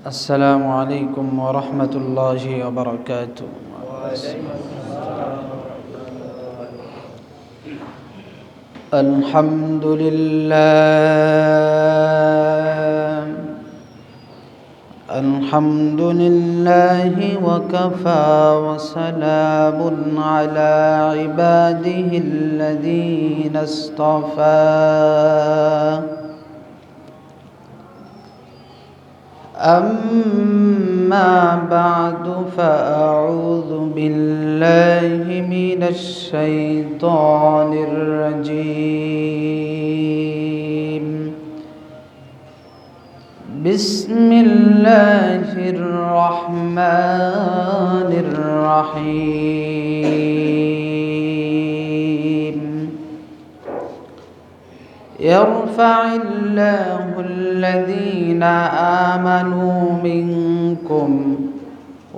السلام عليكم ورحمة الله وبركاته. الحمد لله وكفى وسلام على عباده الذين اصطفى. أما بعد فأعوذ بالله من الشيطان الرجيم. بسم الله الرحمن الرحيم. يرفع الله الذين آمنوا منكم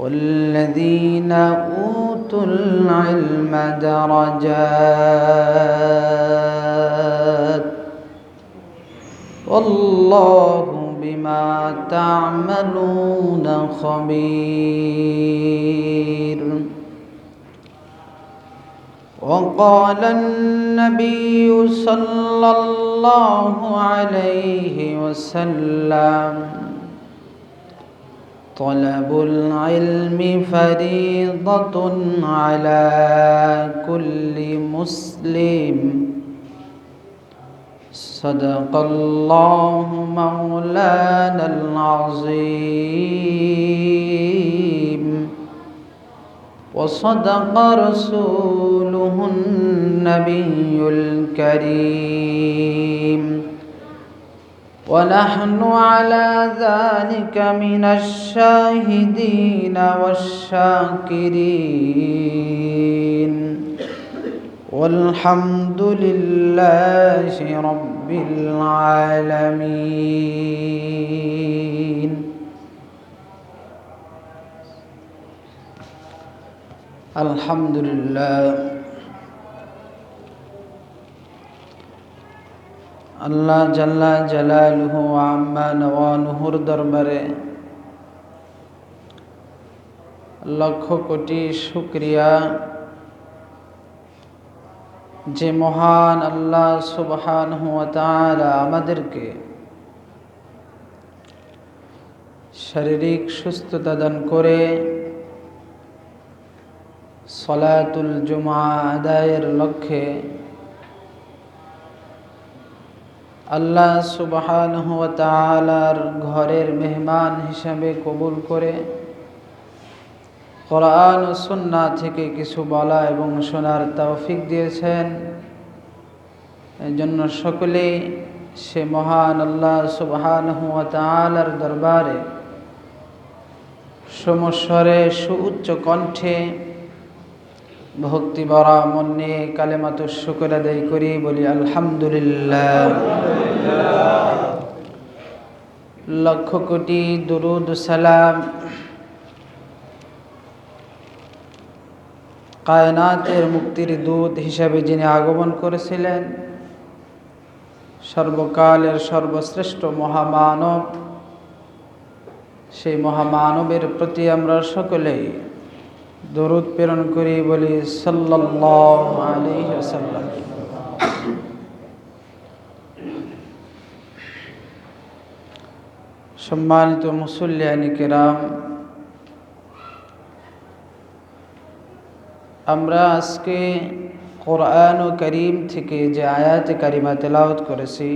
والذين أوتوا العلم درجات والله بما تعملون خبير. وقال النبي صلى الله عليه وسلم: طلب العلم فريضة على كل مسلم. صدق الله مولانا العظيم وصدق رسوله النبي الكريم ونحن على ذلك من الشاهدين والشاكرين والحمد لله رب العالمين. আলহামদুলিল্লাহ, আল্লাহ জাল্লা জালালুহু ওয়া আম্মা নওয়ানুহুর দরবারে লক্ষ কোটি শুকরিয়া যে মহান আল্লাহ সুবহানাহু ওয়া তাআলা আমাদেরকে শারীরিক সুস্থতা দান করে সালাতুল জুমআ আদায়ের লক্ষ্যে আল্লাহ সুবহানাহু ওয়া তাআলার ঘরের মেহমান হিসাবে কবুল করে কোরআন ও সুন্নাহ থেকে কিছু বলা এবং শোনার তৌফিক দিয়েছেন। এজন্য সকলেই সে মহান আল্লাহ সুবহানাহু ওয়া তাআলার দরবারে সমস্বরে সুউচ্চ কণ্ঠে ভক্তি ভরা মন নিয়ে কালেমাতুশ শুকর আদায় করি, বলি আলহামদুলিল্লাহ। লক্ষ কোটি দুরুদ সালাম কায়নাতের মুক্তির দূত হিসাবে যিনি আগমন করেছিলেন, সর্বকালের সর্বশ্রেষ্ঠ মহামানব, সেই মহামানবের প্রতি আমরা সকলেই দরুদ প্রেরণ করি, বলি সাল্লাল্লাহু আলাইহি ওয়াসাল্লাম। সম্মানিত মুসল্লিয়ানি কিরাম, আমরা আজকে কোরআন ও কারীম থেকে যে আয়াতে কারিমা তেলাওয়াত করেছি,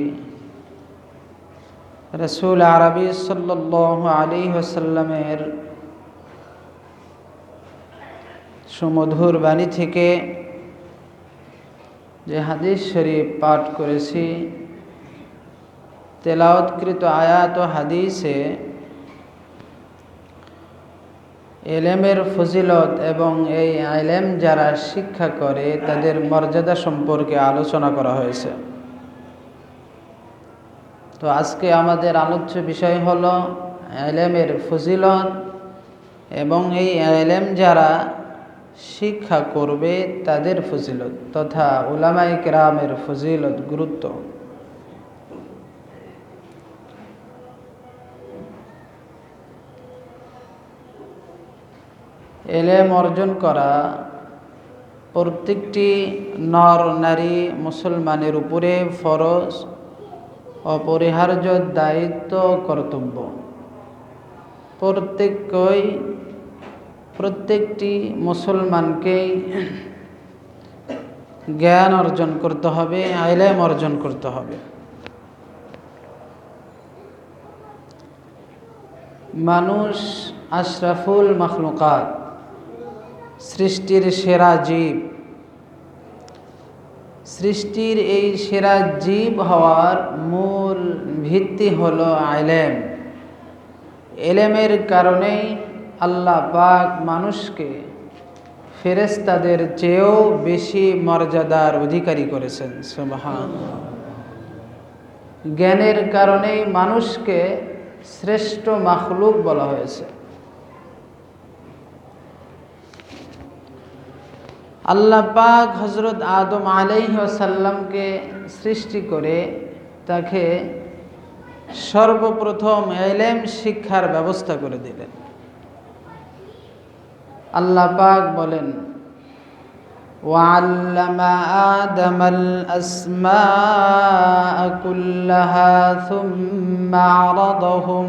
রাসূল আরবি সাল্লাল্লাহু আলাইহি ওয়াসাল্লামের সুমধুর বাণী থেকে যে হাদিস শরীফ পাঠ করেছি, তেলাওয়াতকৃত আয়াত ও হাদিসে ইলমের ফজিলত এবং এই ইলম যারা শিক্ষা করে তাদের মর্যাদা সম্পর্কে আলোচনা করা হয়েছে। তো আজকে আমাদের আলোচ্য বিষয় হলো ইলমের ফজিলত এবং এই ইলম যারা শিক্ষা করবে তাদের ফজিলত তথা উলামায়ে কেরামের ফজিলত, গুরুত্ব। এলেম অর্জন করা প্রত্যেকটি নর নারী মুসলমানের উপরে ফরজ, অপরিহার্য দায়িত্ব, কর্তব্য। প্রত্যেকটি মুসলমানকেই জ্ঞান অর্জন করতে হবে, ইলম অর্জন করতে হবে। মানুষ আশরাফুল মাখলুকাত, সৃষ্টির সেরা জীব। সৃষ্টির এই সেরা জীব হওয়ার মূল ভিত্তি হলো ইলম। ইলমের কারণেই আল্লাহ পাক মানুষকে ফেরেশতাদের চেয়েও বেশি মর্যাদার অধিকারী করেছেন। সুবহানাল্লাহ। জ্ঞানের কারণেই মানুষকে শ্রেষ্ঠ মাখলুক বলা হয়েছে। আল্লাহ পাক হযরত আদম আলাইহিস সালামকে সৃষ্টি করে তাকে সর্বপ্রথম ইলম শিক্ষার ব্যবস্থা করে দিলেন। আল্লাহ পাক বলেন, ওয়াল্লামা আদামাল আসমাআ কুল্লাহা সুম্মা আরাদাহুম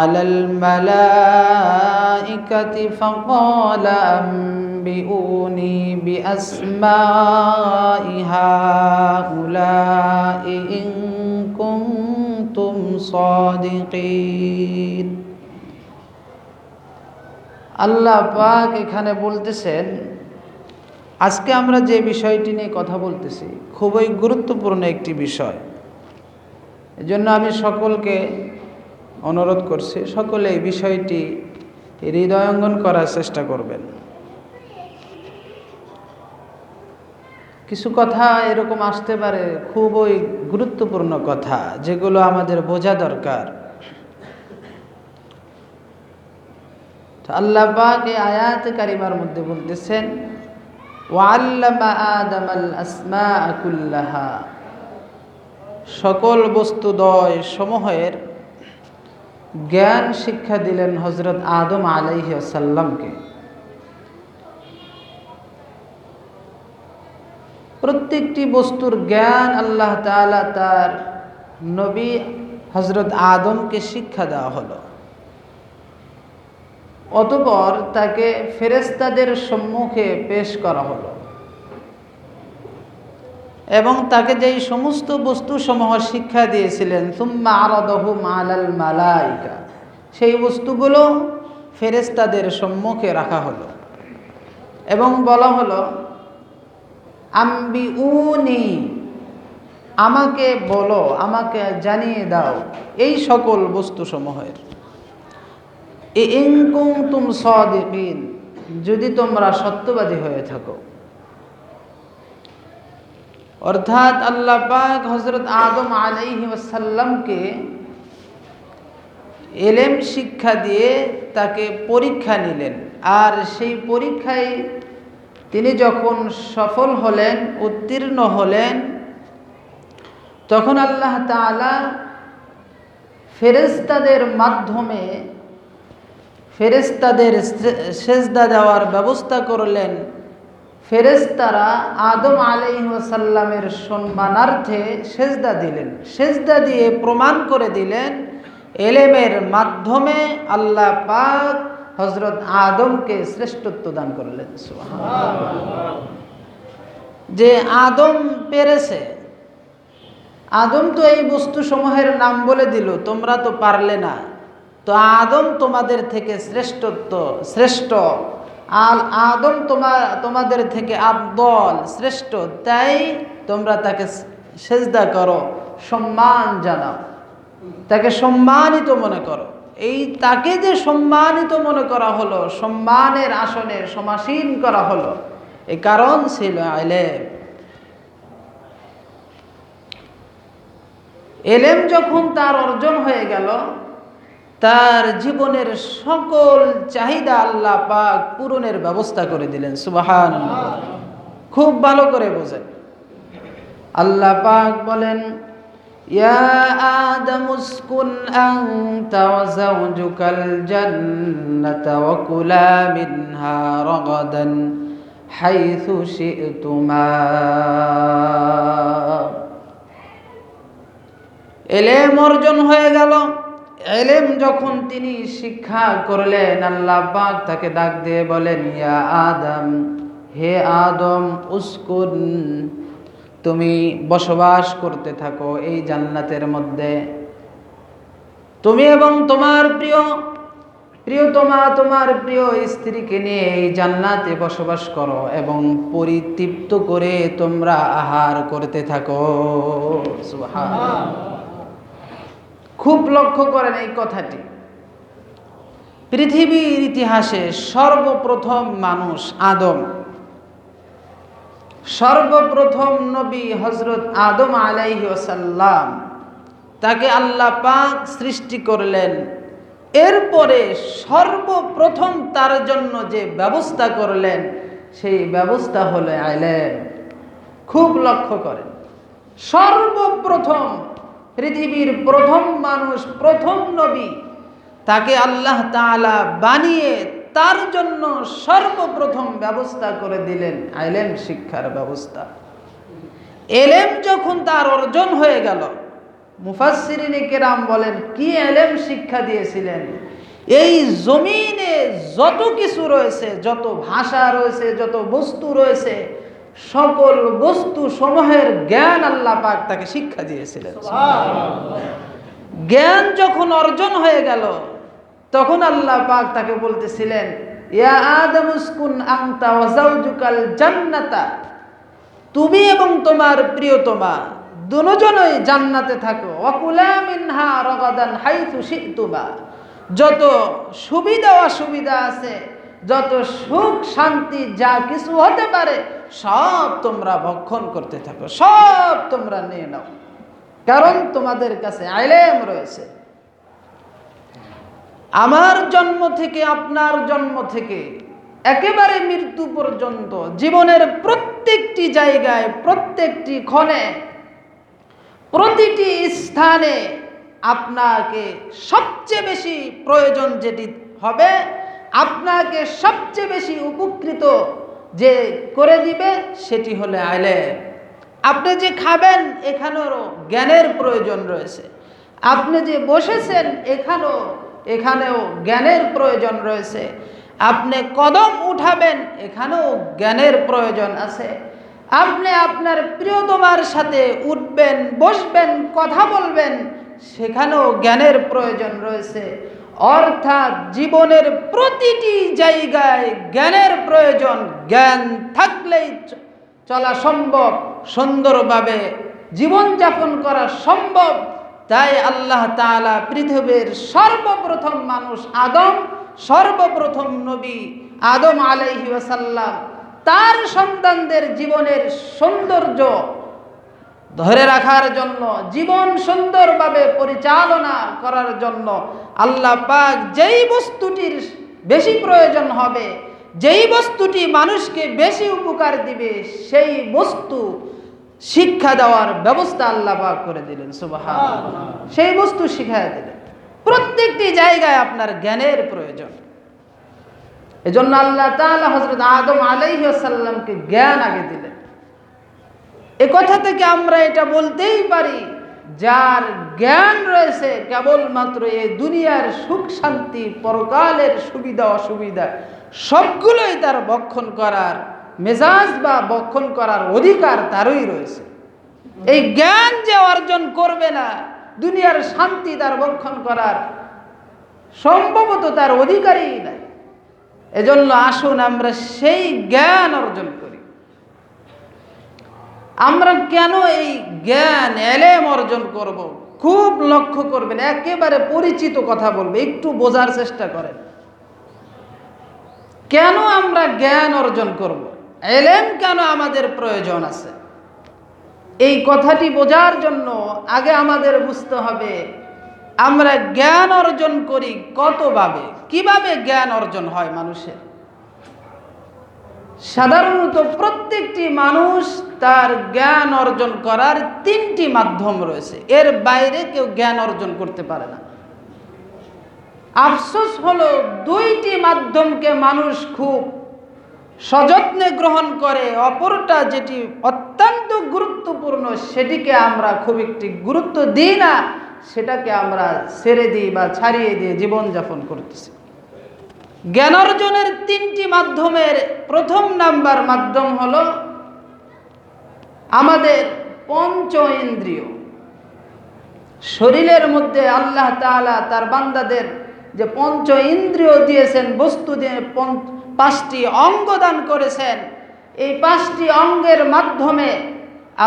আলাল মালাইকাতি ফাকালা আনবিউনি বিআসমাই হাউলাই ইন কুনতুম সাদিকিন। আল্লাহ পাক এখানে বলতেছেন, আজকে আমরা যে বিষয়টি নিয়ে কথা বলতেছি খুবই গুরুত্বপূর্ণ একটি বিষয়। এজন্য আমি সকলকে অনুরোধ করছি, সকলে এই বিষয়টি হৃদয়ঙ্গম করার চেষ্টা করবেন। কিছু কথা এরকম আসতে পারে খুবই গুরুত্বপূর্ণ কথা, যেগুলো আমাদের বোঝা দরকার। আল্লাহ পাক এই আয়াত কারিমার মধ্যে বলতেছেন, ওয়াল্লামা আদামাল আসমাআ কুল্লাহা, সকল বস্তুদ্বয় সমূহের জ্ঞান শিক্ষা দিলেন হযরত আদম আলাইহিস সালামকে। প্রত্যেকটি বস্তুর জ্ঞান আল্লাহ তাআলা তার নবী হযরত আদমকে শিক্ষা দেওয়া হলো। অতঃপর তাকে ফেরেশতাদের সম্মুখে পেশ করা হলো এবং তাকে যেই সমস্ত বস্তুসমূহ শিক্ষা দিয়েছিলেন, সুম্মা আরাদাহুম আলাল মালাইকা, সেই বস্তুগুলো ফেরেশতাদের সম্মুখে রাখা হলো এবং বলা হলো, আম্বিউনি, আমাকে বলো, আমাকে জানিয়ে দাও এই সকল বস্তুসমূহের, ইন কুনতুম সাদিকিন, যদি তোমরা সত্যবাদী হয়ে থাকো। অর্থাৎ আল্লাহ পাক হযরত আদম আলাইহিস সালামকে ইলম শিক্ষা দিয়ে তাকে পরীক্ষা নিলেন, আর সেই পরীক্ষায় তিনি যখন সফল হলেন, উত্তীর্ণ হলেন, তখন আল্লাহ তাআলা ফেরেশতাদের মাধ্যমে ফেরেশতাদের সেজদা দেওয়ার ব্যবস্থা করলেন। ফেরেশতারা আদম আলাইহিস সালামের সম্মানার্থে সেজদা দিলেন। সেজদা দিয়ে প্রমাণ করে দিলেন ইলমের মাধ্যমে আল্লাহ পাক হযরত আদমকে শ্রেষ্ঠত্ব দান করলেন। সুবহানাল্লাহ। যে আদম পেরেছে, আদম তো এই বস্তুসমূহের নাম বলে দিল, তোমরা তো পারলে না, তো আদম তোমাদের থেকে শ্রেষ্ঠ, আদম তোমাদের থেকে আফদল, শ্রেষ্ঠ, তাই তোমরা তাকে সেজদা করো, সম্মান জানাও, তাকে সম্মানিত মনে করো। এই তাকে যে সম্মানিত মনে করা হলো, সম্মানের আসনে সমাসীন করা হলো, এই কারণ ছিল ইলম। ইলম যখন তার অর্জন হয়ে গেল, তার জীবনের সকল চাহিদা আল্লাহ পাক পূরণের ব্যবস্থা করে দিলেন। সুবহানাল্লাহ। খুব ভালো করে বোঝেন। আল্লাহ পাক বলেন, ইয়া আদম উসকুন আনতা ওয়া যাওজুকাল জান্নাতা ওয়া কুলা মিনহা রাগাদান হাইথু শি'তুমা। ইলম অর্জন হয়ে গেল। ইলম যখন তিনি শিক্ষা করলেন, আল্লাহ পাক তাকে ডাক দিয়ে বলেন, ইয়া আদম, হে আদম, উসকুন, তুমি বসবাস করতে থাকো এই জান্নাতের মধ্যে। তুমি এবং তোমার প্রিয়তমা, তোমার প্রিয় স্ত্রীকে নিয়ে এই জান্নাতে বসবাস করো এবং পরিতৃপ্ত করে তোমরা আহার করতে থাকো। সুবহানাল্লাহ। খুব লক্ষ্য করেন এই কথাটি। পৃথিবীর ইতিহাসে সর্বপ্রথম মানুষ আদম, সর্বপ্রথম নবী হযরত আদম আলাইহিস সালাম, তাকে আল্লাহ পাক সৃষ্টি করলেন। এরপরে সর্বপ্রথম তার জন্য যে ব্যবস্থা করলেন সেই ব্যবস্থা হলো ইলম। খুব লক্ষ্য করেন, সর্বপ্রথম পৃথিবীর প্রথম মানুষ, প্রথম নবী, তাকে আল্লাহ তাআলা বানিয়ে তার জন্য সর্বপ্রথম ব্যবস্থা করে দিলেন ইলম শিক্ষার ব্যবস্থা। ইলম যখন তার অর্জন হয়ে গেল, মুফাসসিরিনে কেরাম বলেন কি ইলম শিক্ষা দিয়েছিলেন। এই জমিনে যত কিছু রয়েছে, যত ভাষা রয়েছে, যত বস্তু রয়েছে, সকল বস্তু সমূহের জ্ঞান আল্লাহ পাক তাকে শিক্ষা দিয়েছিলেন। জ্ঞান যখন অর্জন হয়ে গেল, তখন আল্লাহ পাক তাকে বলতেছিলেন, ইয়া আদম উসকুন আনতা ওয়া যাওজুকাল জান্নাতা, তুমি এবং তোমার প্রিয়তমা দুজনেই জান্নাতে থাকো। ওয়া কুলা মিনহা রাগাদান হাইথু শি'তুমা, যত সুবিধা অসুবিধা আছে, যত সুখ শান্তি যা কিছু হতে পারে সব তোমরা ভক্ষণ করতে থাকো, সব তোমরা নিয়ে নাও, কারণ তোমাদের কাছে ইলম রয়েছে। আমার জন্ম থেকে আপনার জন্ম থেকে একেবারে মৃত্যু পর্যন্ত জীবনের প্রত্যেকটি জায়গায়, প্রত্যেকটি ক্ষণে, প্রতিটি স্থানে আপনাকে সবচেয়ে বেশি প্রয়োজন যেটি হবে, আপনাকে সবচেয়ে বেশি উপকৃত যে করে দিবে সেটি হলো ইলম। আপনি যে খাবেন এখানেও জ্ঞানের প্রয়োজন রয়েছে, আপনি যে বসেছেন এখানেও জ্ঞানের প্রয়োজন রয়েছে, আপনি কদম উঠাবেন এখানেও জ্ঞানের প্রয়োজন আছে, আপনি আপনার প্রিয়তমার সাথে উঠবেন, বসবেন, কথা বলবেন, সেখানেও জ্ঞানের প্রয়োজন রয়েছে। অর্থাৎ জীবনের প্রতিটি জায়গায় জ্ঞানের প্রয়োজন। জ্ঞান থাকলেই চলা সম্ভব, সুন্দরভাবে জীবনযাপন করা সম্ভব। তাই আল্লাহ তাআলা পৃথিবীর সর্বপ্রথম মানুষ আদম, সর্বপ্রথম নবী আদম আলাইহিস সালাম, তার সন্তানদের জীবনের সৌন্দর্য ধরে রাখার জন্য, জীবন সুন্দরভাবে পরিচালনা করার জন্য আল্লাহ পাক যেই বস্তুটির বেশি প্রয়োজন হবে, যেই বস্তুটি মানুষকে বেশি উপকার দিবে, সেই বস্তু শিক্ষা দেওয়ার ব্যবস্থা আল্লাহ পাক করে দিলেন। সুবহানাল্লাহ। সেই বস্তু শিখায় দিলেন। প্রত্যেকটি জায়গায় আপনার জ্ঞানের প্রয়োজন। এজন্য আল্লাহ তাআলা হযরত আদম আলাইহিস সালামকে জ্ঞান আগে দিলেন। এ কথা থেকে আমরা এটা বলতেই পারি, যার জ্ঞান রয়েছে কেবলমাত্র এই দুনিয়ার সুখ শান্তি, পরকালের সুবিধা অসুবিধা সবগুলোই তার ভক্ষণ করার মেজাজ বা ভক্ষণ করার অধিকার তারই রয়েছে। এই জ্ঞান যে অর্জন করবে না, দুনিয়ার শান্তি তার ভক্ষণ করার সম্ভবত তার অধিকারই নাই। এজন্য আসুন আমরা সেই জ্ঞান অর্জন করি। আমরা কেন এই জ্ঞান ইলম অর্জন করব? খুব লক্ষ্য করবেন, একেবারে পরিচিত কথা বলবে, একটু বোঝার চেষ্টা করেন। কেন আমরা জ্ঞান অর্জন করব? ইলম কেন আমাদের প্রয়োজন আছে? এই কথাটি বোঝার জন্য আগে আমাদের বুঝতে হবে আমরা জ্ঞান অর্জন করি কতভাবে, কিভাবে জ্ঞান অর্জন হয় মানুষের। সাধারণত প্রত্যেকটি মানুষ তার জ্ঞান অর্জন করার 3টি মাধ্যম রয়েছে, এর বাইরে কেউ জ্ঞান অর্জন করতে পারে না। আফসোস হলো 2টি মাধ্যমকে মানুষ খুব সযত্নে গ্রহণ করে, অপরটা যেটি অত্যন্ত গুরুত্বপূর্ণ সেটিকে আমরা খুব একটি গুরুত্ব দিই না, সেটাকে আমরা ছেড়ে দিই বা ছাড়িয়ে দিয়ে জীবনযাপন করতেছি। জ্ঞান অর্জনের 3টি মাধ্যমের প্রথম নাম্বার মাধ্যম হলো আমাদের পঞ্চ ইন্দ্রিয়। শরীরের মধ্যে আল্লাহ তাআলা তার বান্দাদের যে পঞ্চ ইন্দ্রিয় দিয়েছেন, বস্তু দিয়ে 5টি অঙ্গ দান করেছেন, এই 5টি অঙ্গের মাধ্যমে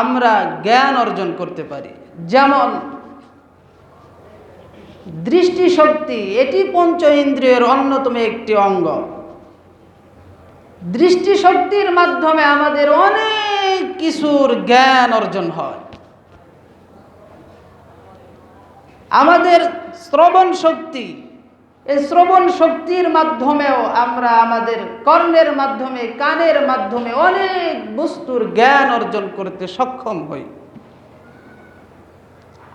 আমরা জ্ঞান অর্জন করতে পারি। যেমন দৃষ্টিশক্তি, এটি পঞ্চ ইন্দ্রিয়ের অন্যতম একটি অঙ্গ। দৃষ্টিশক্তির মাধ্যমে আমাদের অনেক কিছুর জ্ঞান অর্জন হয়। আমাদের শ্রবণ শক্তি, এই শ্রবণ শক্তির মাধ্যমেও আমরা আমাদের কর্ণের মাধ্যমে, কানের মাধ্যমে অনেক বস্তুর জ্ঞান অর্জন করতে সক্ষম হই।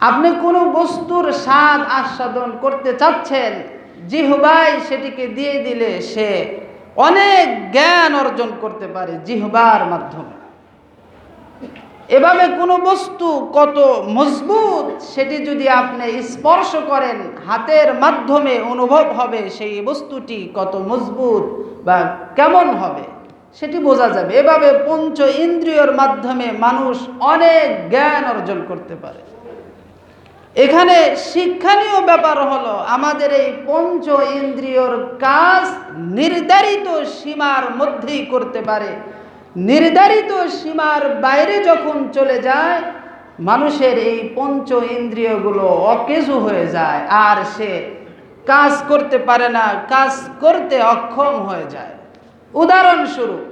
আপনি কোনো বস্তুর স্বাদ আস্বাদন করতে চাচ্ছেন, জিহ্বায় সেটিকে দিয়ে দিলে সে অনেক জ্ঞান অর্জন করতে পারে জিহ্বার মাধ্যমে। এভাবে কোনো বস্তু কত মজবুত সেটি যদি আপনি স্পর্শ করেন, হাতের মাধ্যমে অনুভব হবে সেই বস্তুটি কত মজবুত বা কেমন হবে সেটি বোঝা যাবে। এভাবে পঞ্চ ইন্দ্রিয়র মাধ্যমে মানুষ অনেক জ্ঞান অর্জন করতে পারে। এখানে শিক্ষণীয় ব্যাপার হলো আমাদের এই পঞ্চ ইন্দ্রিয়র কাজ নির্ধারিত সীমার মধ্যেই করতে পারে। নির্ধারিত সীমার বাইরে যখন চলে যায়, মানুষের এই পঞ্চ ইন্দ্রিয়গুলো অকেজো হয়ে যায়, আর সে কাজ করতে পারে না, কাজ করতে অক্ষম হয়ে যায়। উদাহরণস্বরূপ,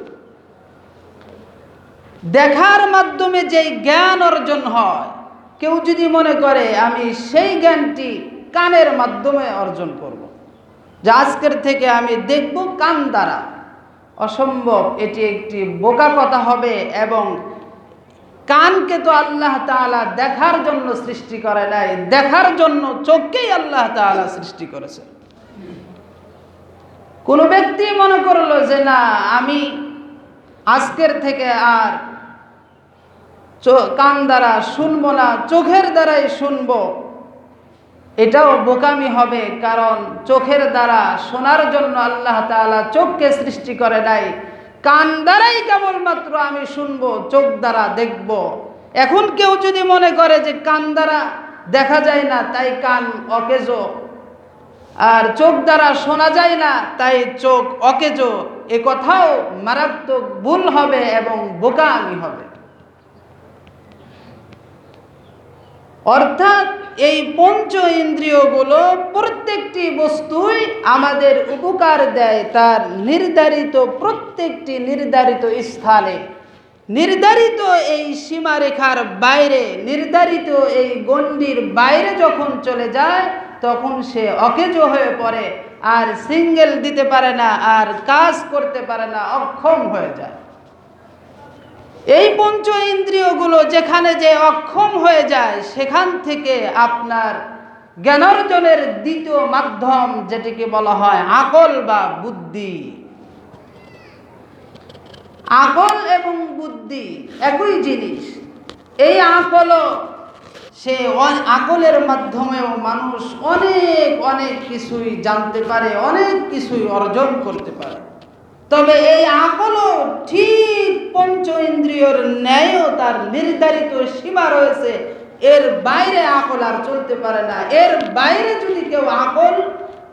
দেখার মাধ্যমে যেই জ্ঞান অর্জন হয়, কেউ যদি মনে করে আমি সেই জ্ঞানটি কানের মাধ্যমে অর্জন করব, যে আজকের থেকে আমি দেখব কান দ্বারা, অসম্ভব। এটি একটি বোকা কথা হবে। এবং কানকে তো আল্লাহ তাআলা দেখার জন্য সৃষ্টি করে নাই, দেখার জন্য চোখকেই আল্লাহ তাআলা সৃষ্টি করেছে। কোনো ব্যক্তি মনে করলো যে না, আমি আজকের থেকে আর কান দ্বারা শুনবো না, চোখের দ্বারাই শুনবো, এটাও বোকামি হবে। কারণ চোখের দ্বারা শোনার জন্য আল্লাহ তাআলা চোখকে সৃষ্টি করে নাই, কান দ্বারাই কেবলমাত্র আমি শুনবো, চোখ দ্বারা দেখব। এখন কেউ যদি মনে করে যে কান দ্বারা দেখা যায় না তাই কান অকেজো, আর চোখ দ্বারা শোনা যায় না তাই চোখ অকেজো, এ কথাও মারাত্মক ভুল হবে এবং বোকামি হবে। অর্থাৎ এই পঞ্চ ইন্দ্রিয়গুলো প্রত্যেকটি বস্তুই আমাদের উপকার দেয় তার নির্ধারিত প্রত্যেকটি নির্ধারিত স্থানে। নির্ধারিত এই সীমারেখার বাইরে, নির্ধারিত এই গণ্ডির বাইরে যখন চলে যায়, তখন সে অকেজো হয়ে পড়ে, আর সিঙ্গেল দিতে পারে না, আর কাজ করতে পারে না, অক্ষম হয়ে যায়। এই পঞ্চ ইন্দ্রিয়গুলো যেখানে যে অক্ষম হয়ে যায়, সেখান থেকে আপনার জ্ঞানার্জনের দ্বিতীয় মাধ্যম, যেটিকে বলা হয় আকল বা বুদ্ধি। আকল এবং বুদ্ধি একই জিনিস। এই আকলও সে আকলের মাধ্যমেও মানুষ অনেক অনেক কিছুই জানতে পারে, অনেক কিছুই অর্জন করতে পারে। তবে এই আকলও ঠিক পঞ্চ ইন্দ্রিয়র ন্যায়ও তার নির্ধারিত সীমা রয়েছে, এর বাইরে আকল আর চলতে পারে না। এর বাইরে যদি কেউ আকল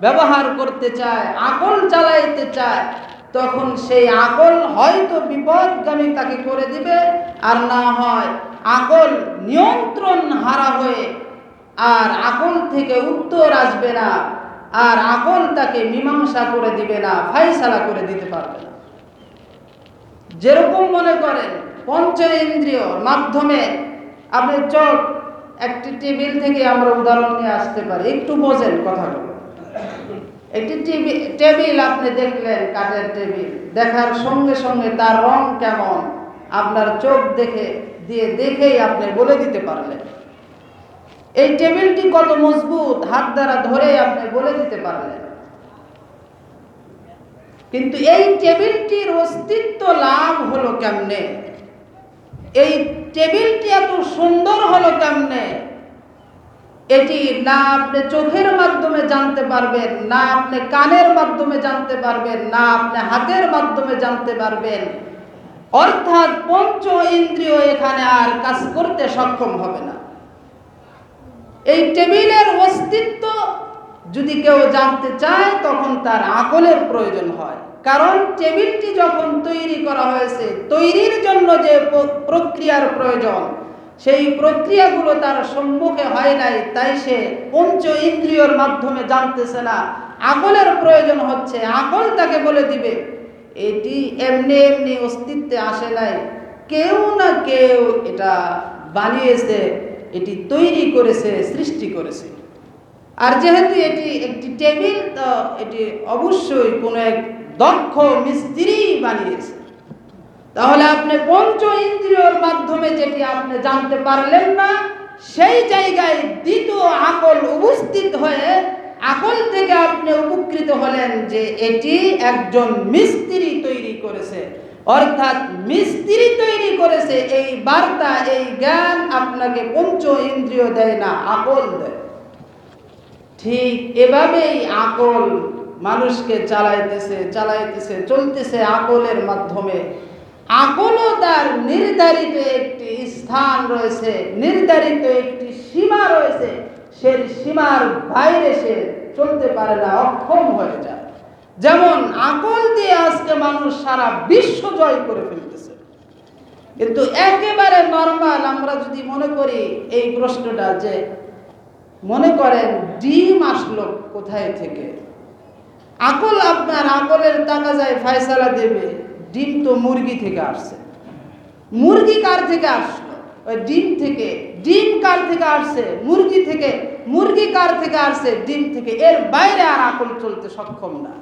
ব্যবহার করতে চায়, আকল চালাইতে চায়, তখন সেই আকল হয়তো বিপদগামী তাকে করে দিবে, আর না হয় আকল নিয়ন্ত্রণ হারা হয়ে আর আকল থেকে উত্তর আসবে না, আর আকল তাকে মীমাংসা করে দিবে না, ফায়সালা করে দিতে পারবে না। যেরকম মনে করেন পঞ্চ ইন্দ্রিয়র মাধ্যমে আপনি চোখ, একটি টেবিল থেকে আমরা উদাহরণ নিয়ে আসতে পারি, একটু বোঝেন কথাগুলো। একটি টেবিল আপনি দেখলেন, কাঠের টেবিল, দেখার সঙ্গে সঙ্গে তার রং কেমন আপনার চোখ দেখেই আপনি বলে দিতে পারলেন। এই টেবিলটি কত মজবুত, হাত দ্বারা ধরে আপনি বলে দিতে পারলেন। কিন্তু এই টেবিলটির অস্তিত্ব লাভ হলো কেমনে, এই টেবিলটি এত সুন্দর হলো কেমনে, এটি না আপনি চোখের মাধ্যমে জানতে পারবেন, না আপনি কানের মাধ্যমে জানতে পারবেন, না আপনি হাতের মাধ্যমে জানতে পারবেন। অর্থাৎ পঞ্চ ইন্দ্রিয় এখানে আর কাজ করতে সক্ষম হবে না। এই টেবিলের অস্তিত্ব যদি কেউ জানতে চায় তখন তার আকলের প্রয়োজন হয়। কারণ টেবিলটি যখন তৈরি করা হয়েছে, তৈরির জন্য যে প্রক্রিয়ার প্রয়োজন, সেই প্রক্রিয়াগুলো তার সম্মুখে হয় নাই, তাই সে পঞ্চ ইন্দ্রিয়র মাধ্যমে জানতেছে না। আকলের প্রয়োজন হচ্ছে, আকল তাকে বলে দিবে এটি এমনি এমনি অস্তিত্বে আসে নাই, কেউ না কেউ এটা বানিয়েছে, এটি তৈরি করেছে, সৃষ্টি করেছে। আর যেহেতু এটি একটি টেবিল, তো এটি অবশ্যই কোনো এক দক্ষ মিস্ত্রি বানিয়েছে। তাহলে আপনি পঞ্চ ইন্দ্রিয়র মাধ্যমে যেটি আপনি জানতে পারলেন না, সেই জায়গায় দ্বিতীয় আকল উপস্থিত হয়ে আকল থেকে আপনি উপকৃত হলেন যে এটি একজন মিস্ত্রি তৈরি করেছে। অর্থাৎ মিস্ত্রি তৈরি করেছে, এই বার্তা, এই জ্ঞান আপনাকে পঞ্চ ইন্দ্রিয় দেয় না, আকল দেয়। ঠিক এভাবেই আকল মানুষকে চালাইতেছে চলতেছে আকলের মাধ্যমে। আকলও তার নির্ধারিত একটি স্থান রয়েছে, নির্ধারিত একটি সীমা রয়েছে, সেই সীমার বাইরে সে চলতে পারে না, অক্ষম হয়ে যায়। যেমন আকল দিয়ে আজকে মানুষ সারা বিশ্ব জয় করে ফেলতেছে। কিন্তু একেবারে নর্মাল আমরা যদি মনে করি এই প্রশ্নটা, যে মনে করেন ডিম আসলো কোথায় থেকে, আপনার আকলের টাকা যায় ফয়সালা দেবে ডিম তো মুরগি থেকে আসছে। মুরগি কার থেকে আসলো? ওই ডিম থেকে। ডিম কার থেকে আসছে? মুরগি থেকে। মুরগি কার থেকে আসছে? ডিম থেকে। এর বাইরে আর আকল চলতে সক্ষম না।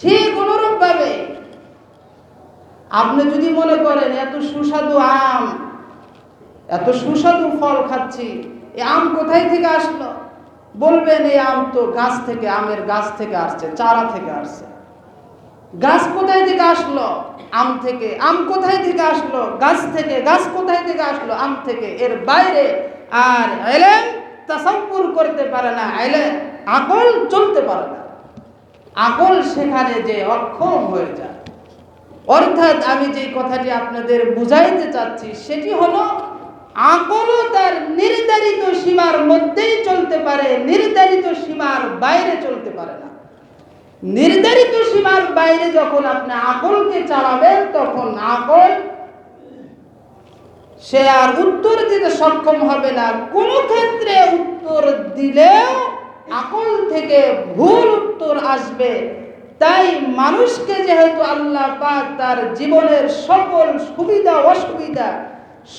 ঠিক অনুরূপ ভাবে আপনি যদি মনে করেন এত সুস্বাদু আম, এত সুস্বাদু ফল খাচ্ছি, এই আম কোথায় থেকে আসলো? বলবেন এই আম তো গাছ থেকে, আমের গাছ থেকে আসছে, চারা থেকে আসছে। গাছ কোথায় থেকে আসলো? আম থেকে। আম কোথায় থেকে আসলো? গাছ থেকে। গাছ কোথায় থেকে আসলো? আম থেকে। এর বাইরে আর ইলম তাসাব্বুর করতে পারে না, আকল চলতে পারে না, আকল সেখানে যে অক্ষম হয়ে যায়। অর্থাৎ আমি যে কথাটি আপনাদের বুঝাইতে চাচ্ছি সেটি হলো, আকলও তার নির্ধারিত সীমার মধ্যেই চলতে পারে, নির্ধারিত সীমার বাইরে চলতে পারে না। নির্ধারিত সীমার বাইরে যখন আপনি আকলকে চালাবেন, তখন আকল সে আর উত্তর দিতে সক্ষম হবে না। কোন ক্ষেত্রে উত্তর দিলেও আকল থেকে ভুল উত্তর আসবে। তাই মানুষকে যেহেতু আল্লাহ পাক তার জীবনের সকল সুবিধা অসুবিধা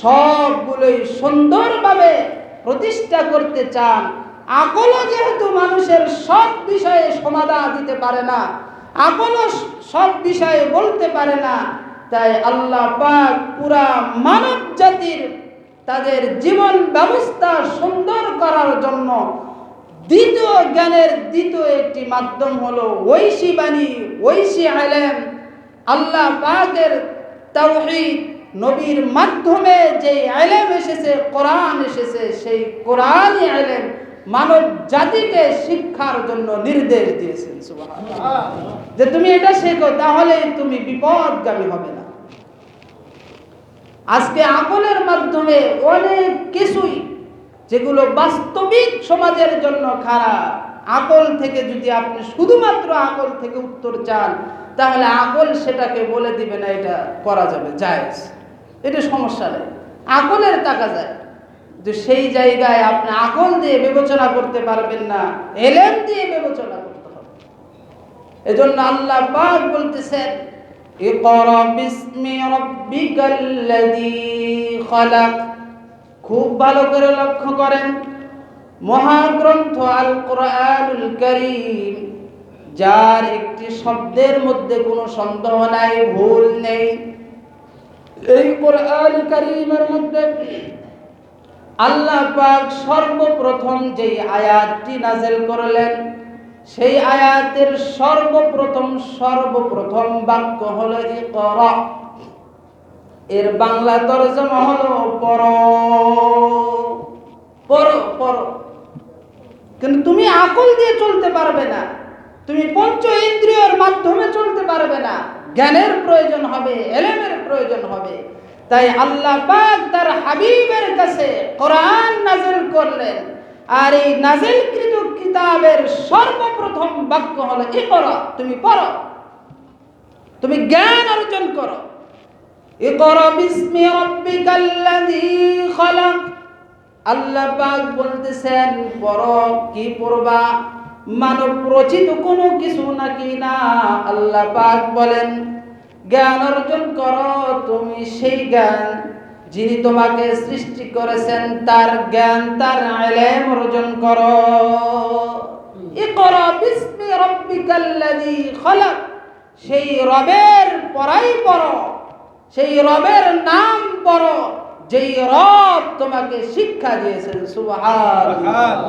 সবগুলোই সুন্দরভাবে প্রতিষ্ঠা করতে চান, আকলও যেহেতু মানুষের সব বিষয়ে সমাধান দিতে পারে না, আকলও সব বিষয়ে বলতে পারে না, তাই আল্লাহ পাক পুরা মানব জাতির তাদের জীবন ব্যবস্থা সুন্দর করার জন্য দ্বিতীয় জ্ঞানের দ্বিতীয় একটি মাধ্যম হলো ঐশী বাণী, ঐশী ইলম। আল্লাহ পাকের তাওহীদ, নবীর মাধ্যমে যে ইলম এসেছে, কোরআন এসেছে, সেই কোরআনই ইলম মানব জাতিকে শিক্ষার জন্য নির্দেশ দিয়েছেন। সুবহানাল্লাহ, যে তুমি এটা শেখো, তাহলে তুমি বিপদগামী হবে না। আজকে আকলের মাধ্যমে অনেক কিছুই যেগুলো বাস্তবিক সমাজের জন্য খারাপ, আকল থেকে যদি আপনি শুধুমাত্র আকল থেকে উত্তর চান, তাহলে আকল সেটাকে বলে দিবে না এটা করা যাবে, জায়েজ, এটা সমস্যা নেই, আকলের টাকা যায়। যে সেই জায়গায় আপনি আকল দিয়ে বিবেচনা করতে পারবেন না, ইলম দিয়ে বিবেচনা করতে হবে। এজন্য আল্লাহ পাক বলতেছেন, ইকরা বিসমি রাব্বিকাল্লাযী খালাক। খুব ভালো করে লক্ষ্য করেন, মহাগ্রন্থ আল কোরআনুল কারীম, যার একটি শব্দের মধ্যে কোনো সন্দেহ নাই, ভুল নেই। এই কোরআন কারীমের মধ্যে আল্লাহ পাক সর্বপ্রথম যেই আয়াতটি নাযিল করলেন, সেই আয়াতের সর্বপ্রথম বাক্য হলো ইকরা। এর বাংলা তরজমা হলো পড়ো, পড়ো, পড়ো। কিন্তু তুমি আকল দিয়ে চলতে পারবে না, তুমি পঞ্চ ইন্দ্রিয়ের মাধ্যমে চলতে পারবে না, জ্ঞানের প্রয়োজন হবে, ইলমের প্রয়োজন হবে। তাই আল্লাহ পাক তার হাবিবের কাছে কোরআন নাযিল করলেন, আর এই নাযিলকৃত কিতাবের সর্বপ্রথম বাক্য হলো ইকরা, তুমি পড়ো, তুমি জ্ঞান অর্জন করো। ইকরা বিসমি রাব্বিকাল্লাযী খালাক। আল্লাহ পাক বলতেছেন পড়ো, কি পড়বা? মানব রচিত কোনো কিছু নাকি না। আল্লাহ পাক বলেন জ্ঞান অর্জন করো, তুমি সেই জ্ঞান যিনি তোমাকে সৃষ্টি করেছেন তার জ্ঞান, তার ইলম অর্জন করো। ইকরা বিসমি রাব্বিকাল্লাযী খালাক, সেই রবের পড়াই পড়ো, সেই রবের নাম পড়ো যেই রব তোমাকে শিক্ষা দিয়েছেন। সুবহানাল্লাহ।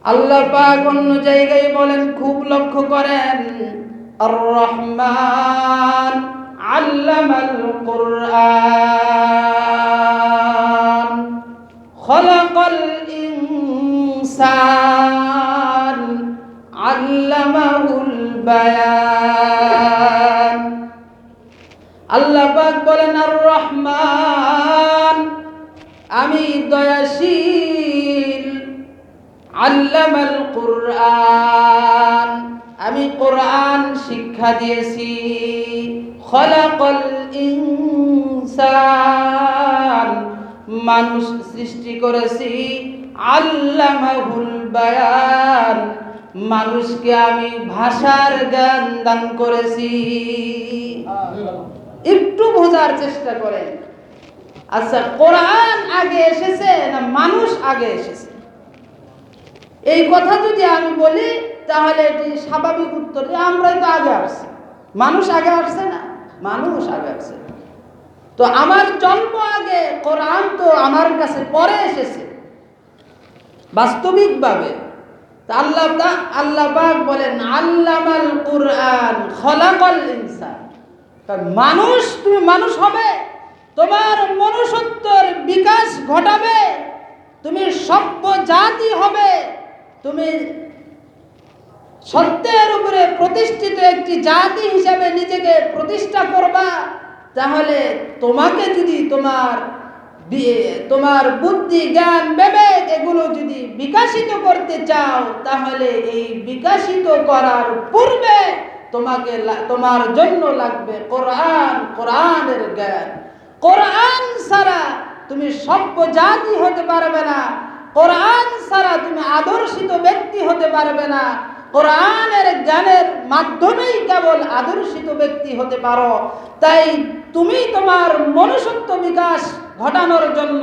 আল্লাহ পাক অন্য জায়গায় বলেন, খুব লক্ষ্য করেন, আর রহমান আল্লামাল কুরআন খলাকাল ইনসান আল্লামাহুল বায়ান। আল্লাহ পাক বলেন আর রহমান, আমি দয়াশীল, আল্লামাল কুরআন, আমি কোরআন শিক্ষা দিয়েছি, খলাকাল ইনসান, মানুষ সৃষ্টি করেছি, আল্লামাহুল বায়ান, মানুষকে আমি ভাষার জ্ঞান দান করেছি। একটু বোঝার চেষ্টা করেন, আচ্ছা কোরআন আগে এসেছে না মানুষ আগে এসেছে? এই কথা যদি আমি বলি তাহলে এটি স্বাভাবিক উত্তর যে আমরাই তো আগে আসছি। মানুষ আগে আসছে না? মানুষ আগে আসছে। তো আমার জন্ম আগে, কোরআন তো আমার কাছে পরে এসেছে বাস্তবিকভাবে। আল্লাহ পাক বলেন আল্লামাল কুরআন খলাকাল ইনসান। মানুষ, তুমি মানুষ হবে, তোমার মনুষ্যত্বের বিকাশ ঘটাবে, তুমি সভ্য জাতি হবে, তুমি সত্যের উপরে প্রতিষ্ঠিত একটি জাতি হিসাবে নিজেকে প্রতিষ্ঠা করবা। তাহলে তোমাকে যদি তোমার বুদ্ধি, জ্ঞান, বিবেক এগুলো যদি বিকশিত করতে চাও, তাহলে এই বিকশিত করার পূর্বে তোমার জন্য লাগবে কোরআন, কোরআনের জ্ঞান। কোরআন ছাড়া তুমি সভ্য জাতি হতে পারবে না, কোরআন ছাড়া তুমি আদর্শিত ব্যক্তি হতে পারবে না। কোরআনের জ্ঞানের মাধ্যমেই কেবল আদর্শিত ব্যক্তি হতে পারো। তাই তুমি তোমার মনুষ্যত্ব বিকাশ ঘটানোর জন্য,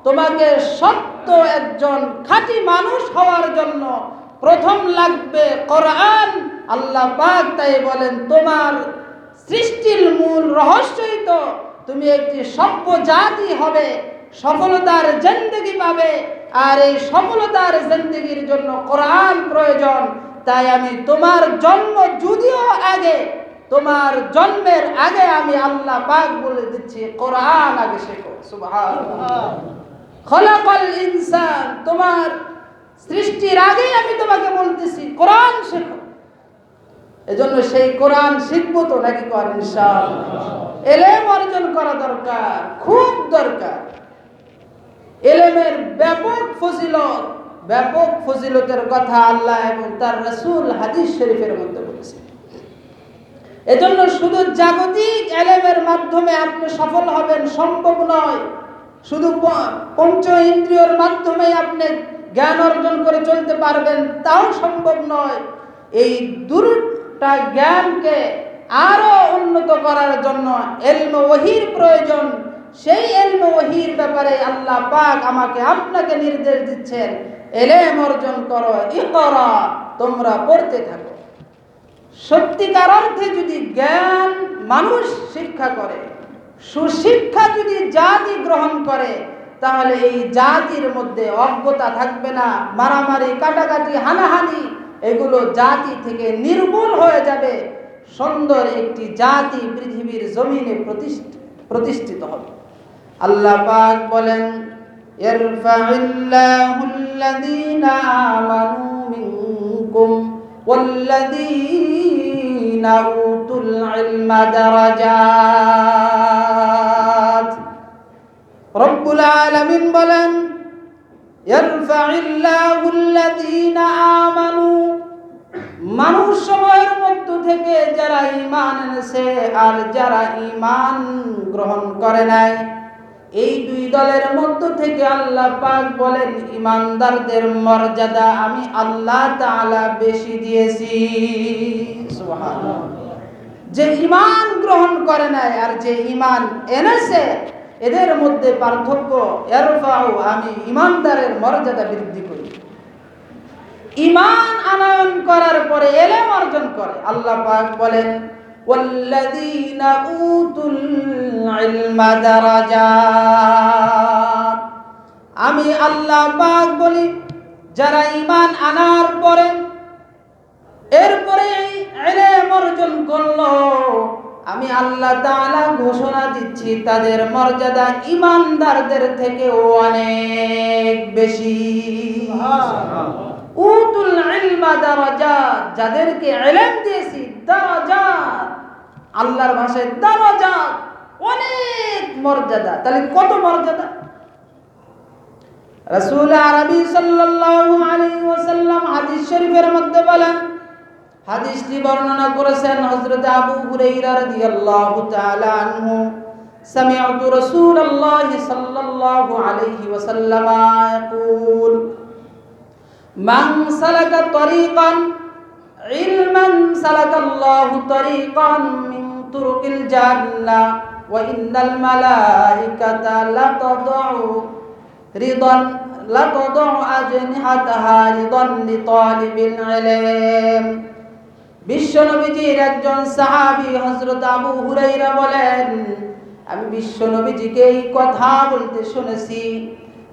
তোমাকে সত্য একজন খাঁটি মানুষ হওয়ার জন্য প্রথম লাগবে কোরআন। আল্লাহ পাক তাই বলেন তোমার সৃষ্টির মূল রহস্যই তো তুমি একটি সভ্য জাতি হবে, সফলতার জিন্দেগি পাবে, আর এই সফলতার জিন্দেগির জন্য কোরআন প্রয়োজন। তাই আমি তোমার জন্ম যদিও আগে, তোমার জন্মের আগে আমি আল্লাহ পাক বলে দিচ্ছি কোরআন আগে শেখো। সুবহানাল্লাহ। খলাকাল ইনসান, তোমার সৃষ্টির আগে আমি তোমাকে বলতেছি কোরআন শেখো। এজন্য সেই কোরআন শিখবো তো নাকি করেন ইনশাআল্লাহ। ইলম অর্জন করা দরকার, খুব দরকার। ইলমের ব্যাপক ফজিলতের কথা আল্লাহ এবং তার রাসূল হাদিস শরীফের মধ্যে বলেছেন। এজন্য শুধু জাগতিক ইলমের মাধ্যমে আপনি সফল হবেন সম্ভব নয়। শুধু পঞ্চ ইন্দ্রিয়ের মাধ্যমে আপনি জ্ঞান অর্জন করে চলতে পারবেন তাও সম্ভব নয়। এই দুটা জ্ঞানকে আরো উন্নত করার জন্য ইলম ওহীর প্রয়োজন। সেই ইলমে ওহীর ব্যাপারে আল্লাহ পাক আমাকে আপনাকে নির্দেশ দিচ্ছেন, ইলম অর্জন করো, ইকরা, তোমরা পড়তে থাকো। সত্যিকার অর্থে যদি জ্ঞান মানুষ শিক্ষা করে, সুশিক্ষা যদি জাতি গ্রহণ করে, তাহলে এই জাতির মধ্যে অজ্ঞতা থাকবে না, মারামারি, কাটাকাটি, হানাহানি এগুলো জাতি থেকে নির্মূল হয়ে যাবে। সুন্দর একটি জাতি পৃথিবীর জমিনে প্রতিষ্ঠিত হবে। আল্লাহ পাক বলেন, ইরফা'িল্লাহুল্লাযীনা আমানু মিনকুম ওয়াল্লাযীনা উতুল ইলমা দারাজাত। রব্বুল আলামিন বলেন, ইরফা'িল্লাহুল্লাযীনা আমানু, মানুষ সময়ের মধ্য থেকে যারা ঈমান এনেছে আর যারা ঈমান গ্রহণ করে নাই, এই দুই দলের মধ্য থেকে আল্লাহ পাক বলেন ঈমানদারদের মর্যাদা আমি আল্লাহ তাআলা বেশি দিয়েছি। সুবহানাল্লাহ। যে ঈমান গ্রহণ করে নাই আর যে ঈমান এনেছে, এদের মধ্যে পার্থক্য, ইরফাউ, আমি ঈমানদারের মর্যাদা বৃদ্ধি করি। ঈমান আনয়ন করার পরে ইলম অর্জন করে, আল্লাহ পাক বলেন ওয়াল্লাযীনা উতুল ইলমা দারাজাত। আমি আল্লাহ পাক বলি, যারা ঈমান আনার পরে এরপরে ইলম অর্জন করলো, আমি আল্লাহ তাআলা ঘোষণা দিচ্ছি তাদের মর্যাদা ঈমানদারদের থেকে অনেক বেশি। উতুল ইলমা দারাজাত, যাদেরকে ইলম দিয়েছি, দারাজাত, আল্লাহর ভাষায় দারাজাত, অনেক মর্যাদা। তাহলে কত মর্যাদা? রাসূল আরবি সাল্লাল্লাহু আলাইহি ওয়াসাল্লাম হাদিস শরীফের মধ্যে বলেন, হাদিসটি বর্ণনা করেছেন হযরত আবু হুরায়রা রাদিয়াল্লাহু তাআলা আনহু, সামি'তু রাসূলুল্লাহি সাল্লাল্লাহু আলাইহি ওয়াসাল্লাম ইয়াকুল, মান সালাকা তরিকান ইলমান সালাকাল্লাহু তরিকান মিন তুরুকিল জান্নাহ ওয়া ইন্নাল মালাইকাতা লাতাদউ আজনিহাতাহা রিদান লিতালিবিল ইলম। বিশ্বনবীজির একজন সাহাবী হযরত আবু হুরায়রা বলেন, আমি বিশ্বনবীজিকে এই কথা বলতে শুনেছি,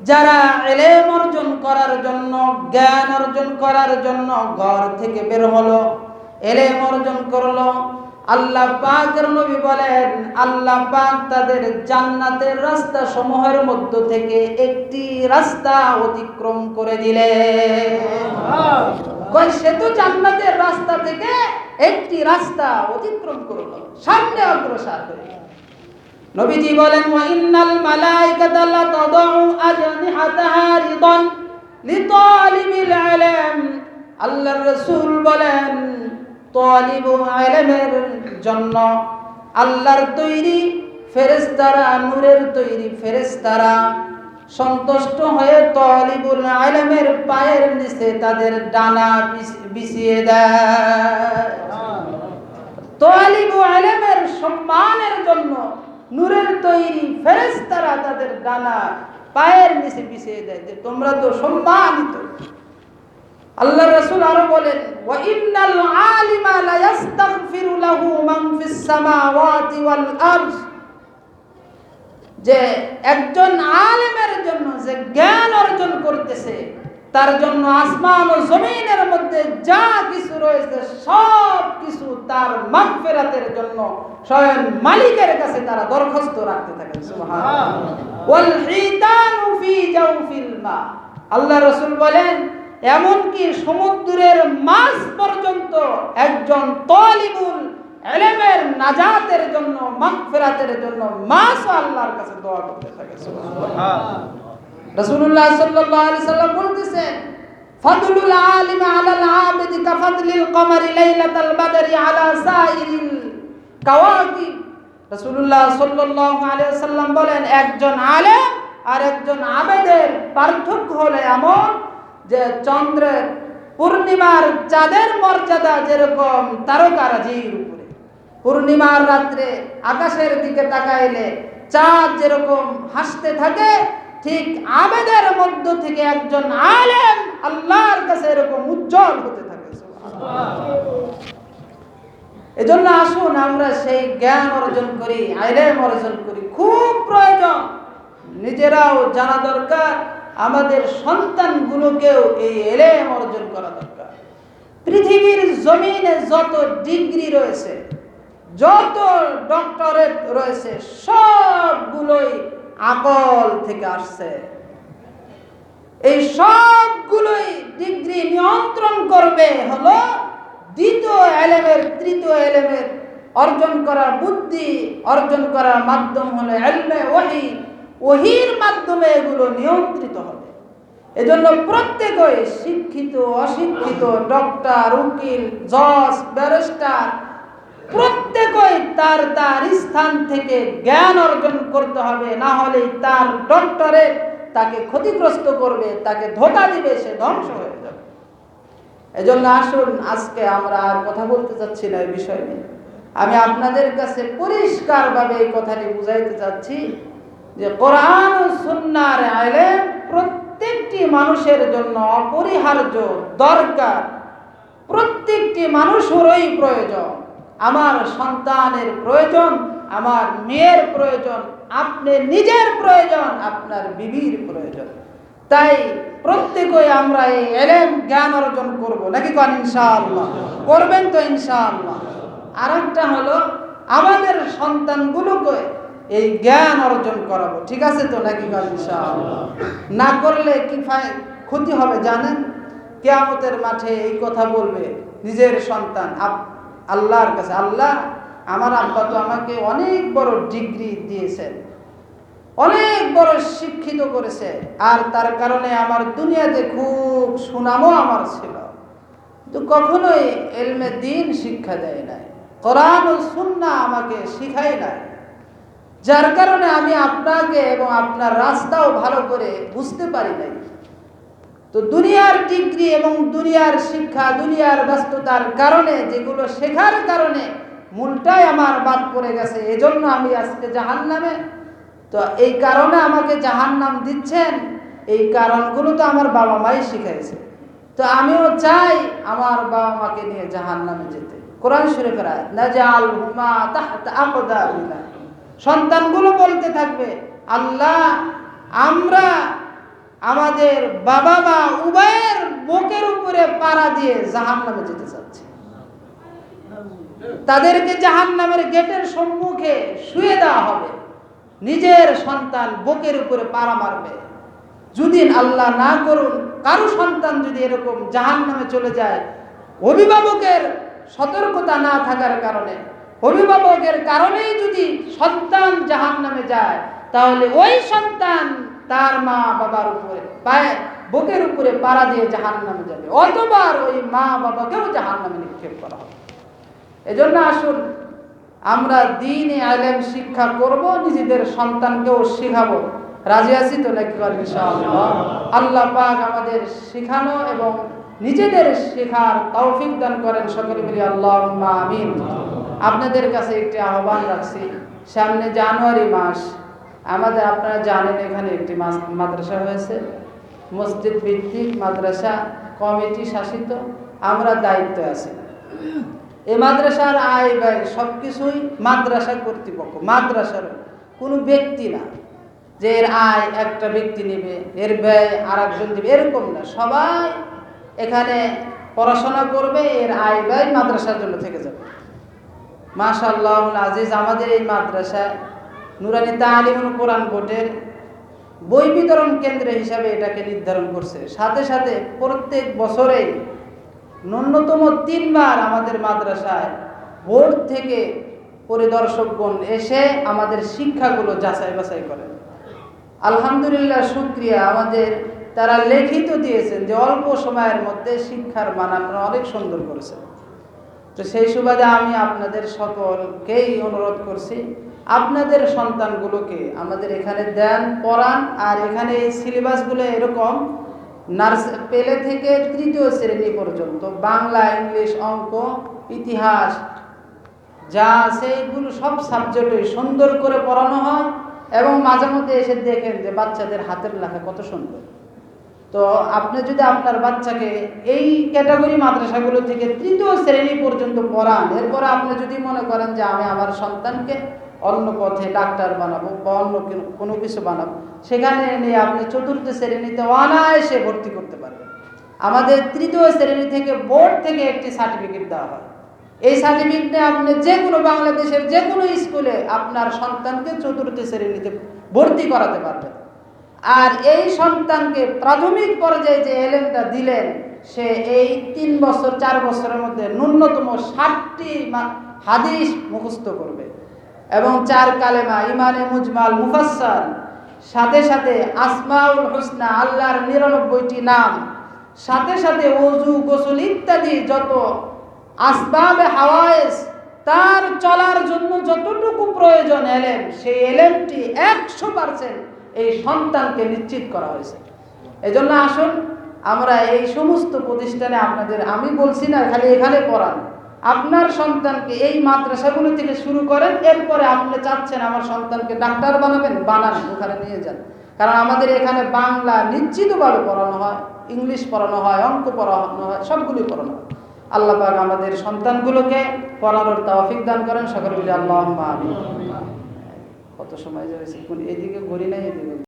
যারা ইলম অর্জন করার জন্য, জ্ঞান অর্জন করার জন্য ঘর থেকে বের হলো, ইলম অর্জন করলো, আল্লাহ পাকের নবী বলেন আল্লাহ পাক তাদের জান্নাতের রাস্তা সমূহের মধ্য থেকে একটি রাস্তা অতিক্রম করে দিলেন। কই সে তো জান্নাতের রাস্তা থেকে একটি রাস্তা অতিক্রম করলো, সামনে অগ্রসর হয়ে। নবীজি বলেন, ওয়া ইন্নাল মালাইকাতা লাতাদউ আজনিহাতাহা রিদান লিতালিবিল ইলম। আল্লাহর রাসূল বলেন, তালিবুল ইলমের জন্য আল্লাহর তৈরি ফেরেশতারা, নূরের তৈরি ফেরেশতারা সন্তুষ্ট হয়ে তালিবুল ইলমের পায়ের নিচে তাদের ডানা বিছিয়ে দেয়। তালিবুল ইলমের সম্মানের জন্য নূরের তৈরি ফেরেশতারা তাদের ডানা পায়ের নিচে বিছিয়ে দেয়, যে তোমরা তো সম্মানিত। আল্লাহ রাসূল আরো বলেন, ওয়া ইন্নাল আলিমা লা ইস্তাগফিরু লাহু মান ফিস সামাওয়াতি ওয়াল আরদ। যে একজন আলেমের জন্য যে জ্ঞান অর্জন করতেছে, তার জন্য আসমান ও জমিনের মধ্যে যা কিছু রয়েছে সব কিছু তার মাগফিরাতের জন্য স্বয়ং মালিকের কাছে তারা দরখাস্ত রাখতে থাকে। সুবহানাল্লাহ। ওয়াল হিতানু ফি জাওফিল মা। আল্লাহ রাসূল বলেন, এমনকি সমুদ্রের মাছ পর্যন্ত একজন তালিবুল ইলমের নাজাতের জন্য, মাগফিরাতের জন্য মাছও আল্লাহর কাছে দোয়া করতে থাকে। সুবহানাল্লাহ। রাসূলুল্লাহ সাল্লাল্লাহু আলাইহি সাল্লাম বলতেছেন, ফাদলুল আলিম আলাল আবিদ কাফাদলিল কমারি লাইলাতাল বাদরি আলা সাইরিল কাওয়াকিব। রাসূলুল্লাহ সাল্লাল্লাহু আলাইহি সাল্লাম বলেন, একজন আলেম আর একজন আবেদের পার্থক্য হলো এমন যে চন্দ্রের পূর্ণিমার চাঁদের মর্যাদা যেরকম তারকারাজির উপরে। পূর্ণিমার রাত্রে আকাশের দিকে তাকাইলে চাঁদ যেরকম হাসতে থাকে, ঠিক আবেদের মধ্য থেকে একজন আলেম আল্লাহর কাছে এরকম উজ্জ্বল হতে থাকে। এজন্য আসুন আমরা সেই জ্ঞান অর্জন করি, ইলম অর্জন করি, খুব প্রয়োজন। নিজেরাও জানা দরকার, আমাদের সন্তানগুলোকেও এই ইলম অর্জন করা দরকার। পৃথিবীর জমিনে যত ডিগ্রি রয়েছে, যত ডক্টরেট রয়েছে, সবগুলোই আকল থেকে আসছে। এই সবগুলোই ডিগ্রি নিয়ন্ত্রণ করবে হলো দ্বিতীয় ইলমের, তৃতীয় ইলমের অর্জন করার বুদ্ধি অর্জন করার মাধ্যম হলো ইলমে ওহী। ওহীর মাধ্যমে এগুলো নিয়ন্ত্রিত হবে। এজন্য প্রত্যেকই শিক্ষিত অশিক্ষিত, ডক্টর, উকিল, জজ, ব্যারিস্টার, প্রত্যেকই তার তার স্থান থেকে জ্ঞান অর্জন করতে হবে। না হলে তার ডক্টরেট তাকে ক্ষতিগ্রস্ত করবে, তাকে ধোঁকা দিবে, সে ধ্বংস হয়ে যাবে। এজন্য আসুন, আজকে আমরা আর কথা বলতে চাচ্ছি না এই বিষয় নিয়ে। আমি আপনাদের কাছে পরিষ্কারভাবে এই কথাটি বুঝাইতে চাচ্ছি যে কোরআন ও সুন্নাহর ইলম প্রত্যেকটি মানুষের জন্য অপরিহার্য, দরকার। প্রত্যেকটি মানুষেরই প্রয়োজন। আমার সন্তানের প্রয়োজন, আমার মেয়ের প্রয়োজন, আপনি নিজের প্রয়োজন, আপনার বিবির প্রয়োজন। তাই প্রত্যেকই আমরা এই ইলম জ্ঞান অর্জন করব, নাকি কোন ইনশাআল্লাহ? করবেন তো ইনশাআল্লাহ? আর একটা হলো আমাদের সন্তানগুলোকে এই জ্ঞান অর্জন করাবো, ঠিক আছে তো, নাকি কোন ইনশাআল্লাহ? না করলে কি ক্ষতি হবে জানেন? কিয়ামতের মাঠে এই কথা বলবে নিজের সন্তান আল্লাহর কাছে, আল্লাহ, আমার আব্বা তো আমাকে অনেক বড় ডিগ্রি দিয়েছেন, অনেক বড় শিক্ষিত করেছে, আর তার কারণে আমার দুনিয়াতে খুব সুনামও আমার ছিল, কিন্তু কখনোই ইলমে দ্বীন শিক্ষা দেয় নাই, কোরআন ও সুন্নাহ আমাকে শিখায় নাই, যার কারণে আমি আপনাকে এবং আপনার রাস্তাও ভালো করে বুঝতে পারি নাই। তো দুনিয়ার ডিগ্রি এবং দুনিয়ার শিক্ষা, দুনিয়ার ব্যস্ততার কারণে, যেগুলো শেখার কারণে মূলটাই আমার বাদ পড়ে গেছে, এজন্য আমি আজকে জাহান্নামে। তো এই কারণে আমাকে জাহান্নাম দিচ্ছেন, এই কারণগুলো তো আমার বাবা মাই শিখাইছে। তো আমিও চাই আমার বাবা মাকে নিয়ে জাহান্নামে যেতে। কোরআন শরীফের আয়াত, নাজআলহুমা তাহতা আকদামিনা। সন্তানগুলো বলতে থাকবে, আল্লাহ, আমরা আমাদের বাবা মা উভয়ের বুকের উপরে পাড়া দিয়ে জাহান্নামে যেতে চাচ্ছি। তাদেরকে জাহান্নামের গেটের সম্মুখে শুয়ে দেওয়া হবে, নিজের সন্তান বুকের উপরে পাড়া মারবে। যদি আল্লাহ না করুন কারো সন্তান যদি এরকম জাহান্নামে চলে যায়, অভিভাবকের সতর্কতা না থাকার কারণে, অভিভাবকের কারণেই যদি সন্তান জাহান্নামে যায়, তাহলে ওই সন্তান তার মা বাবার উপরে বুকের উপরে পাড়া দিয়ে জাহান্নামে যাবে, অথবা ওই মা বাবাকেও জাহান্নামে নিক্ষেপ করা হবে। এজন্য আসুন আমরা দ্বীন ইলম শিক্ষা করব, নিজেদের সন্তানকেও শিখাবো। রাজি আছি তো, নাকি ইনশাআল্লাহ? আল্লাহ পাক আমাদের শেখানো এবং নিজেদের শেখার তৌফিক দান করেন, সকলে মিলে আল্লাহুম্মা আমিন। আপনাদের কাছে একটি আহ্বান রাখছি, সামনে জানুয়ারি মাস আমাদের, আপনারা জানেন এখানে একটি মাদ্রাসা হয়েছে, মসজিদ ভিত্তিক মাদ্রাসা, কমিটি শাসিত, আমরা দায়িত্বে আছি। এই মাদ্রাসার আয় ব্যয় সবকিছুই মাদ্রাসা কর্তৃপক্ষ, মাদ্রাসার কোনো ব্যক্তি না যে এর আয় একটা ব্যক্তি নেবে, এর ব্যয় আর একজন দেবে, এরকম না। সবাই এখানে পড়াশোনা করবে, এর আয় ব্যয় মাদ্রাসার জন্য থেকে যাবে। মাশাআল্লাহ আজিজ, আমাদের এই মাদ্রাসায় নুরানি তালিমুল কোরআন বোর্ডের বই বিতরণ কেন্দ্র হিসাবে এটাকে নির্ধারণ করছে। সাথে সাথে প্রত্যেক বছরেই ন্যূনতম 3 বার আমাদের মাদ্রাসায় বোর্ড থেকে পরিদর্শকগণ এসে আমাদের শিক্ষাগুলো যাচাই বাছাই করেন। আলহামদুলিল্লাহ, শুকরিয়া, আমাদের তারা লিখিত দিয়েছেন যে অল্প সময়ের মধ্যে শিক্ষার মান আপনারা অনেক সুন্দর করেছেন। তো সেই সুবাদে আমি আপনাদের সকলকেই অনুরোধ করছি, আপনাদের সন্তানগুলোকে আমাদের এখানে দেন, পড়ান। আর এখানে এই সিলেবাসগুলো এরকম পেলে থেকে 3য় শ্রেণী পর্যন্ত বাংলা, ইংলিশ, অঙ্ক, ইতিহাস যা আছে এগুলো সব সাবজেক্টে সুন্দর করে পড়ানো হয় এবং মাঝে মধ্যে এসে দেখেন যে বাচ্চাদের হাতের লেখা কত সুন্দর। তো আপনি যদি আপনার বাচ্চাকে এই ক্যাটাগরি মাদ্রাসাগুলো থেকে ৩য় শ্রেণী পর্যন্ত পড়ান, এরপরে আপনি যদি মনে করেন যে আমি আমার সন্তানকে অন্য পথে ডাক্তার বানাবো বা অন্য কোনো কিছু বানাবো, সেখানে নিয়ে আপনি ৪র্থ শ্রেণীতে অনায়াসে ভর্তি করতে পারবেন। আমাদের ৩য় শ্রেণী থেকে বোর্ড থেকে একটি সার্টিফিকেট দেওয়া হয়। এই সার্টিফিকেটে আপনি যে কোনো বাংলাদেশের যে কোনো স্কুলে আপনার সন্তানকে ৪র্থ শ্রেণীতে ভর্তি করাতে পারবেন। আর এই সন্তানকে প্রাথমিক পর্যায়ে যে এলেমটা দিলেন, সে এই ৩ বছর ৪ বছরের মধ্যে ন্যূনতম ৬০টি হাদিস মুখস্থ করবে এবং ৪ কালেমা, ইমানে মুজমাল, মুফাসসাল, সাথে সাথে আসমাউল হুসনা, আল্লাহর ৯৯টি নাম, সাথে সাথে ওযু, গোসল ইত্যাদি যত আসবাবে হাওয়ায়েজ, তার চলার জন্য যতটুকু প্রয়োজন এলেম, সেই এলেমটি ১০০% এই সন্তানকে নিশ্চিত করা হয়েছে। এজন্য আসুন আমরা এই সমস্ত প্রতিষ্ঠানে আপনাদের, আমি বলছি না খালি এখানে পড়ান, আপনার সন্তানকে এই মাদ্রাসাগুলো থেকে শুরু করেন। এরপরে আপনি চাচ্ছেন আমার সন্তানকে ডাক্তার বানাবেন, বানান, ওখানে নিয়ে যান। কারণ আমাদের এখানে বাংলা নিশ্চিতভাবে পড়ানো হয়, ইংলিশ পড়ানো হয়, অঙ্ক পড়ানো হয়, সবগুলোই পড়ানো হয়। আল্লাহ পাক আমাদের সন্তানগুলোকে পড়ানোর তৌফিক দান করেন। সকলে বলি আল্লাহুম্মা আমিন। কত সময় যাবে, এদিকে ঘড়ি নাই, এদিকে